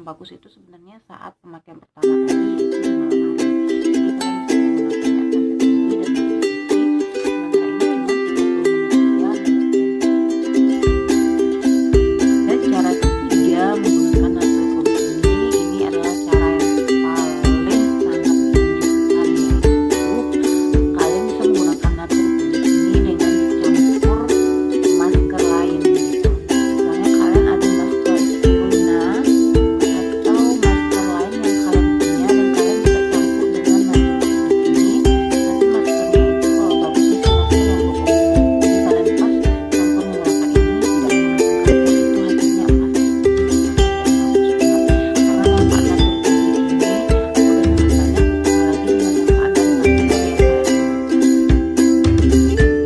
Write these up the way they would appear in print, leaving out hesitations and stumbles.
bagus itu sebenarnya saat pemakaian pertama tadi, yaitu di malam hari. Jadi kalian bisa menggunakan sampai pagi dan dicuci. Sementara ini cuma 30 menit saja. Dan cara ketiga menggunakan nasi kubis ini adalah cara yang paling sangat menunjukkan, yaitu kalian bisa menggunakan nasi kubis ini dengan dicampur masker lain gitu. Misalnya kalian ada masker guna atau masker lain yang kalian punya, dan kalian bisa campur dengan nasi kubis ini. Nanti maskernya itu kalau bagusnya sih masker yang cukup. Jadi kalian pas campur menggunakan ini, tidak menggunakan kapur, itu hasilnya pasti bagus banget. Karena manfaat nasi kubis ini udah banyak, ditambah lagi dengan manfaat dari masker yang kalian gunakan.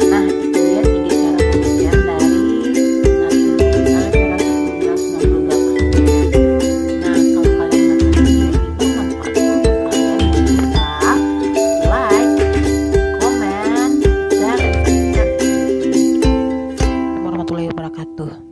Nah, itu dia 3 cara pemakaian dari nasi kubis Aloevera sebelum 98%. Nah, kalau kalian merasa video ini bermanfaat untuk kalian, bisa like, komen, share, dan subscribe. Warahmatullahi wabarakatuh.